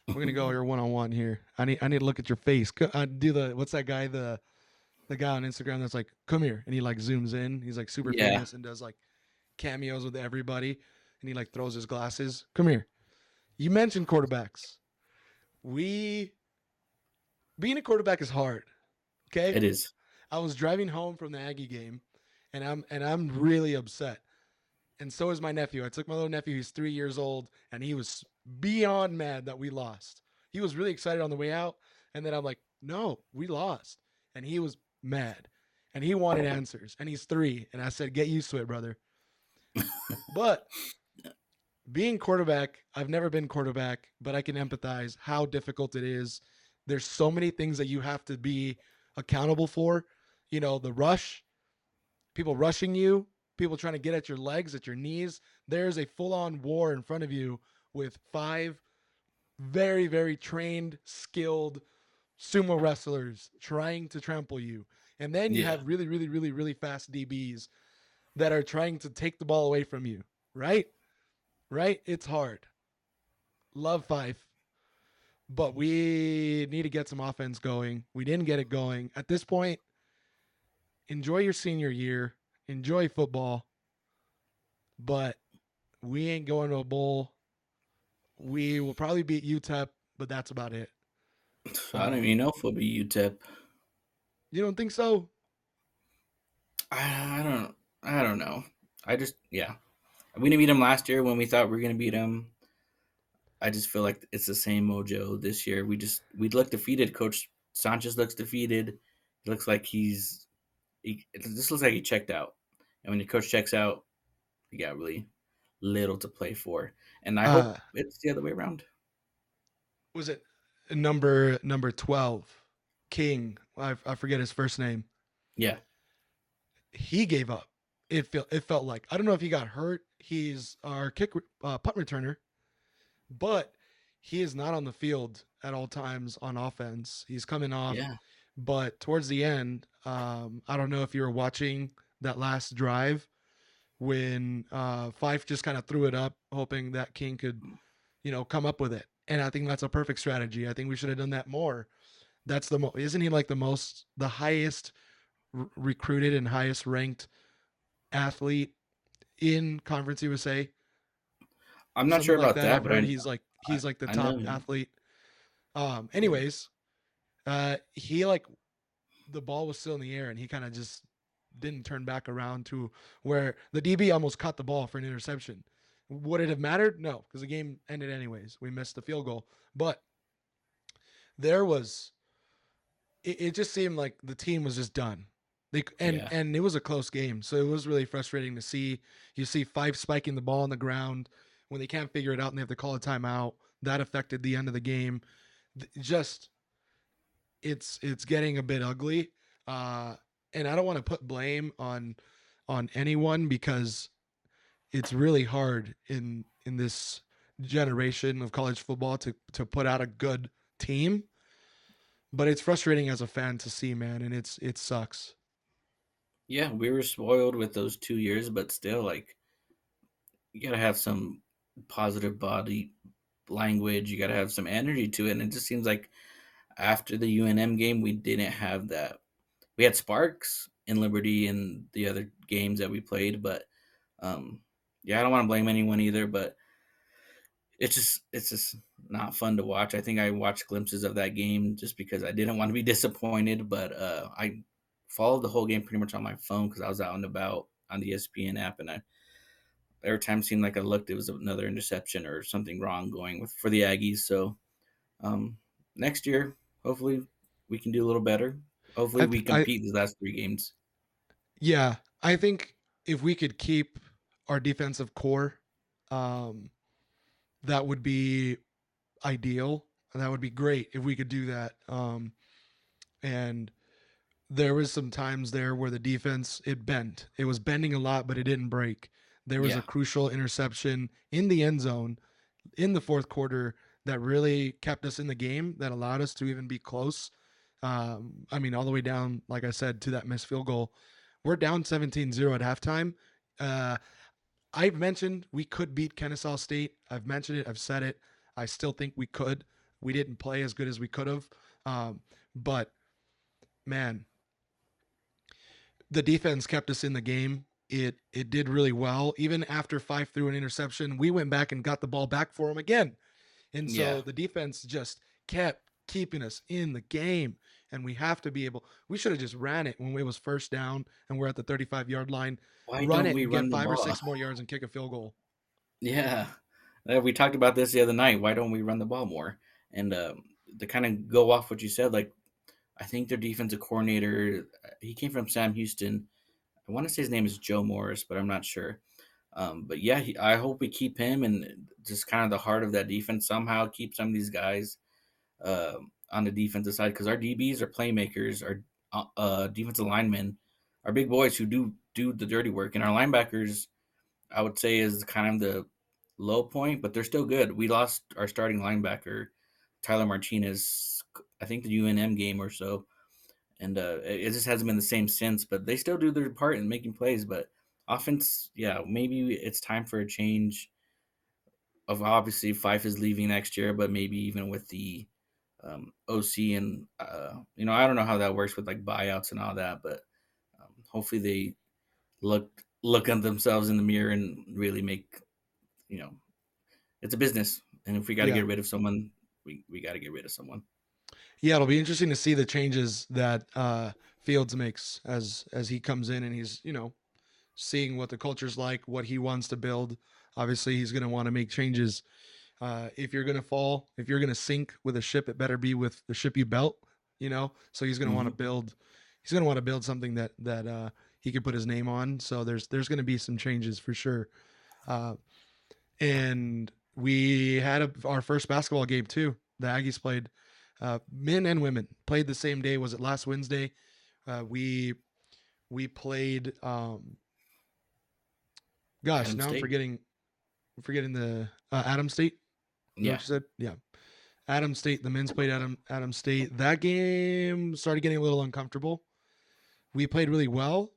We're gonna go here one on one here. I need to look at your face. Do the what's that guy the guy on Instagram that's like come here and he like zooms in. He's like super Yeah, famous and does like cameos with everybody and he like throws his glasses. Come here. You mentioned quarterbacks. We being a quarterback is hard. Okay. it is. I was driving home from the Aggie game, and I'm really upset. And so is my nephew. I took my little nephew. He's 3 years old, and he was beyond mad that we lost. He was really excited on the way out, and then I'm like, "No, we lost," and he was mad, and he wanted answers. And he's 3, and I said, "Get used to it, brother." But being quarterback, I've never been quarterback, but I can empathize how difficult it is. There's so many things that you have to be accountable for. The rush, people rushing you, people trying to get at your legs, at your knees. There's a full on war in front of you with 5 very, very trained, skilled sumo wrestlers trying to trample you. And then you Yeah. have really, really, really, really fast DBs that are trying to take the ball away from you, right? Right? It's hard. Love Fife, but we need to get some offense going. We didn't get it going. At this point, enjoy your senior year, enjoy football, but we ain't going to a bowl. We will probably beat UTEP, but that's about it. I don't Um, even know if it'll be UTEP. you don't think so? I don't. I don't know. Yeah. We didn't beat them last year when we thought we were gonna beat them. I just feel like it's the same mojo this year. We look defeated. Coach Sanchez looks defeated. It looks like this looks like he checked out. And when the coach checks out, you got really little to play for. And I Uh, hope it's the other way around. was it number 12, King? I forget his first name. Yeah. He gave up. It felt like I don't know if he got hurt. He's our punt returner, but he is not on the field at all times on offense. He's coming off, Yeah. but towards the end, I don't know if you were watching that last drive when Fife just kind of threw it up, hoping that King could, come up with it. And I think that's a perfect strategy. I think we should have done that more. That's isn't he like the highest recruited and highest ranked athlete in Conference USA? I'm not Something sure like about that. that, I've but heard he's like the I know top him. athlete. Yeah. Anyways, he like the ball was still in the air and he kind of just didn't turn back around to where the DB almost caught the ball for an interception. Would it have mattered? No, because the game ended anyways. We missed the field goal, but there was it just seemed like the team was just done. Yeah. And it was a close game, so it was really frustrating to see. You see Fife spiking the ball on the ground when they can't figure it out and they have to call a timeout. That affected the end of the game. Just it's getting a bit ugly, and I don't want to put blame on anyone because it's really hard in this generation of college football to put out a good team. But it's frustrating as a fan to see, man, and it sucks. Yeah, we were spoiled with those 2 years, but still, like, you gotta have some positive body language. You gotta have some energy to it. And it just seems like after the UNM game, we didn't have that. We had sparks in Liberty and the other games that we played, but um, yeah, I don't want to blame anyone either. But it's just not fun to watch. I think I watched glimpses of that game just because I didn't want to be disappointed, but I followed the whole game pretty much on my phone because I was out and about on the ESPN app, and I every time it seemed like I looked, it was another interception or something wrong going with for the Aggies. So um, next year, hopefully, we can do a little better. Hopefully, I, we th- I compete these last 3 games. Yeah, I think if we could keep our defensive core, um, that would be ideal. That would be great if we could do that. And there was some times there where the defense it bent. It was bending a lot, but it didn't break. There was a Yeah, crucial interception in the end zone in the fourth quarter that really kept us in the game, that allowed us to even be close. I mean, all the way down, like I said, to that missed field goal. We're down 17-0 at halftime. Uh, I've mentioned we could beat Kennesaw State. I've mentioned it. I've said it. I still think we could. We didn't play as good as we could have. But man, the defense kept us in the game. It did really well. Even after Fife threw an interception, we went back and got the ball back for him again. And yeah. so the defense just kept keeping us in the game. And we have to be able, we should have just ran it when it was first down and we're at the 35-yard line. Why Run don't it we and get run the 5 or 6 ball? more yards and kick a field goal. Yeah, we talked about this the other night. Why don't we run the ball more? And to kind of go off what you said, like I think their defensive coordinator, he came from Sam Houston. I want to say his name is Joe Morris, but I'm not sure. But yeah, I hope we keep him and just kind of the heart of that defense somehow keep some of these guys on the defensive side because our DBs are playmakers, our defensive linemen are big boys who do the dirty work, and our linebackers I would say is kind of the low point, but they're still good. We lost our starting linebacker, Tyler Martinez, I think the UNM game or so, and it just hasn't been the same since. But they still do their part in making plays. But offense, yeah, maybe it's time for a change. Of obviously Fife is leaving next year, but maybe even with the OC and I don't know how that works with like buyouts and all that, but hopefully they look at themselves in the mirror and really make you know it's a business, and if we got to Yeah. get rid of someone, we got to get rid of someone. Yeah, it'll be interesting to see the changes that Fields makes as he comes in and he's, seeing what the culture's like, what he wants to build. Obviously, he's going to want to make changes. If you're going to fall, if you're going to sink with a ship, it better be with the ship you built, So he's going to want to Hmm. build. He's going to want to build something that he can put his name on. So there's going to be some changes for sure. Uh, and we had our first basketball game too. The Aggies played. Men and women played the same day. Was it last Wednesday? We played. Gosh, Adam now I'm State. forgetting the Adam State. Is that what Yeah, you said? Yeah, Adam State. The men's played Adam State. That game started getting a little uncomfortable. We played really well.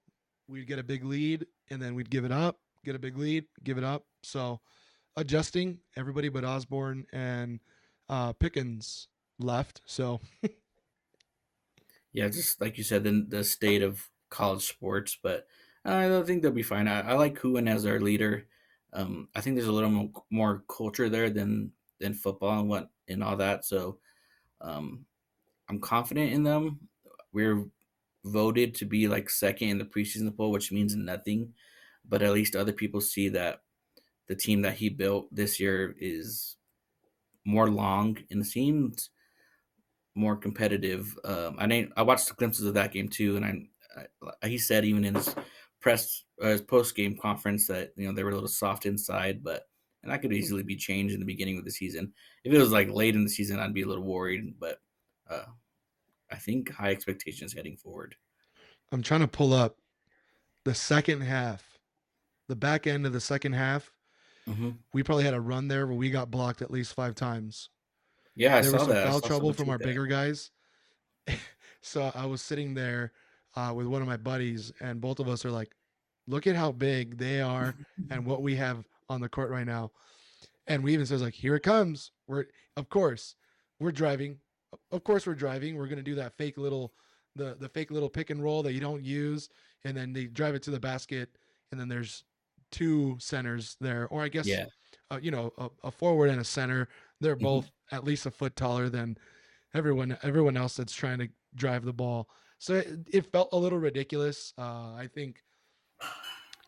We'd get a big lead, and then we'd give it up. Get a big lead, give it up. So adjusting. Everybody but Osborne and Pickens left. So yeah, just like you said, the state of college sports, but I don't think they'll be fine. I like Kuhn as our leader. I think there's a little more culture there than football and what and all that. So um, I'm confident in them. We're voted to be like second in the preseason poll, which means nothing, but at least other people see that the team that he built this year is more long and seems more competitive. I watched the glimpses of that game too, and he said even in his post game conference that they were a little soft inside, but and that could easily be changed in the beginning of the season. If it was like late in the season, I'd be a little worried, but uh, I think high expectations heading forward. I'm trying to pull up the second half, the back end of the second half. Hmm. We probably had a run there where we got blocked at least 5 times. Yeah, I There was saw some that. I foul saw trouble someone from tweet our that. bigger guys. So I was sitting there with one of my buddies, and both of us are like, look at how big they are and what we have on the court right now. And we even says like, here it comes. Of course we're driving. Of course we're driving. We're gonna do that fake little the fake little pick and roll that you don't use, and then they drive it to the basket, and then there's two centers there, or I guess Yeah, a forward and a center. They're Mhm. both at least a foot taller than everyone else that's trying to drive the ball. So it felt a little ridiculous. I think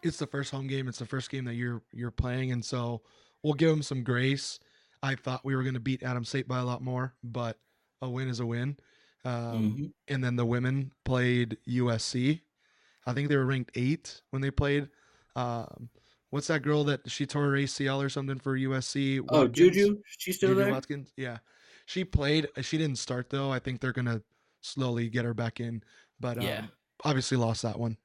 it's the first home game. It's the first game that you're playing, and so we'll give them some grace. I thought we were going to beat Adam State by a lot more, but a win is a win. Mhm. And then the women played USC. I think they were ranked 8 when they played. Um, what's that girl that she tore her ACL or something for USC? Oh, Watkins, Juju, she's still Juju there? Watkins. Yeah, she played. She didn't start though. I think they're gonna slowly get her back in, but Yeah. obviously lost that one.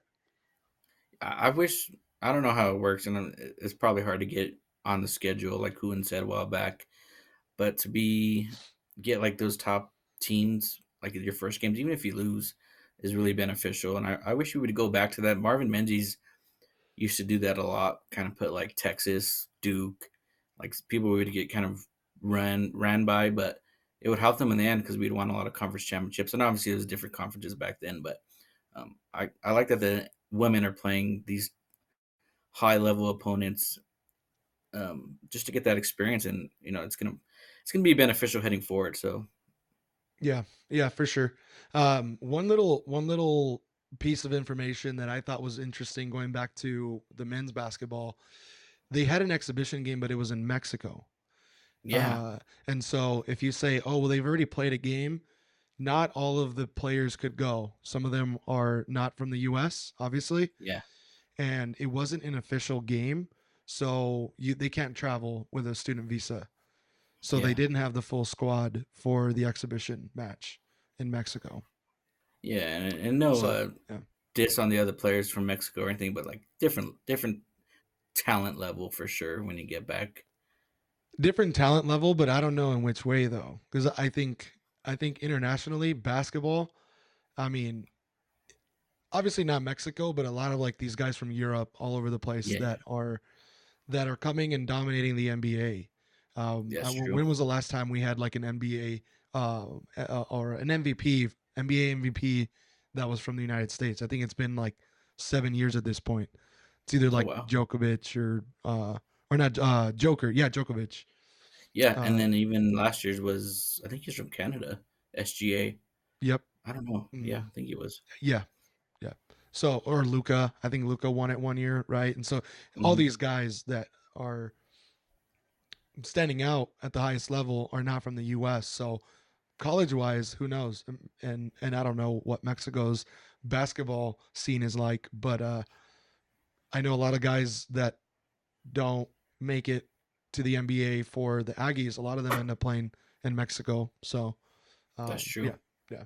I wish I don't know how it works, and it's probably hard to get on the schedule, like Kuhn said a while back. But to be get like those top teams, like in your first games, even if you lose, is really beneficial. And I wish we would go back to that. Marvin Menzies used to do that a lot. Kind of put like Texas, Duke, like people would get kind of ran by, but it would help them in the end because we'd won a lot of conference championships. And obviously, there was different conferences back then, but I like that the women are playing these high level opponents just to get that experience, and it's gonna be beneficial heading forward. So Yeah, yeah, for sure. One little piece of information that I thought was interesting going back to the men's basketball. They had an exhibition game, but it was in Mexico. yeah, Uh, and so if you say, "Oh, well, they've already played a game," not all of the players could go. Some of them are not from the U.S., obviously, yeah, and it wasn't an official game, so they can't travel with a student visa. So they yeah, didn't have the full squad for the exhibition match in Mexico. yeah, and no So yeah, diss on the other players from Mexico or anything, but like different talent level for sure when you get back. different talent level, but I don't know in which way though, because I think internationally basketball. I mean, obviously not Mexico, but a lot of like these guys from Europe all over the place Yeah, that are coming and dominating the NBA. that's true. When was the last time we had like an NBA or an MVP, NBA MVP that was from the United States? I think it's been like 7 years at this point. It's either Oh like wow. Djokovic or not Joker, yeah, Djokovic. Yeah, and Uh, then even last year's was I think he's from Canada, SGA. yep, I don't know. Yeah, mm, I think he was. yeah, yeah. So or Luca, I think Luca won it one year, right? And so all Mhm. these guys that are standing out at the highest level are not from the U.S. So college wise, who knows? And I don't know what Mexico's basketball scene is like, but I know a lot of guys that don't make it to the NBA for the Aggies. A lot of them end up playing in Mexico. So That's yeah, true. yeah,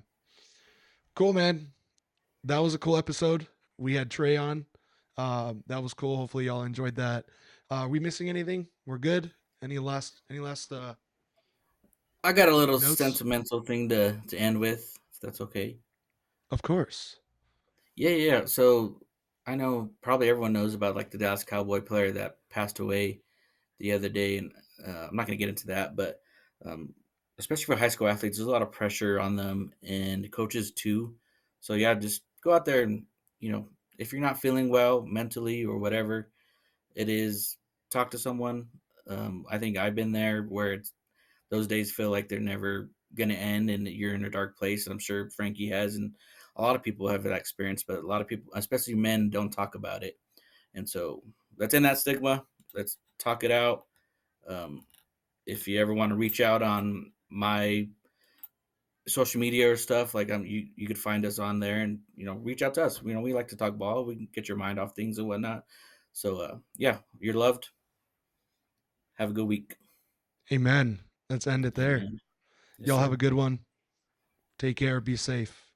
cool, man. That was a cool episode. We had Trey on. That was cool. Hopefully, y'all enjoyed that. Are we missing anything? We're good. Any last I got a little notes? sentimental thing to end with, if that's okay. Of course. Yeah, yeah. Yeah. So I know probably everyone knows about like the Dallas Cowboy player that passed away the other day, and I'm not going to get into that, but um, especially for high school athletes, there's a lot of pressure on them and coaches too. So yeah, just go out there and if you're not feeling well mentally or whatever it is, talk to someone. I think I've been there where those days feel like they're never going to end and you're in a dark place. And I'm sure Frankie has, and a lot of people have that experience, but a lot of people, especially men, don't talk about it. And so let's end that stigma. Let's talk it out. Um, if you ever want to reach out on my social media or stuff, like you could find us on there and reach out to us. We like to talk ball. We can get your mind off things and whatnot. So yeah, you're loved. Have a good week. Amen. Let's end it there. Amen. Yes, Y'all have sir. a good one. Take care. Be safe.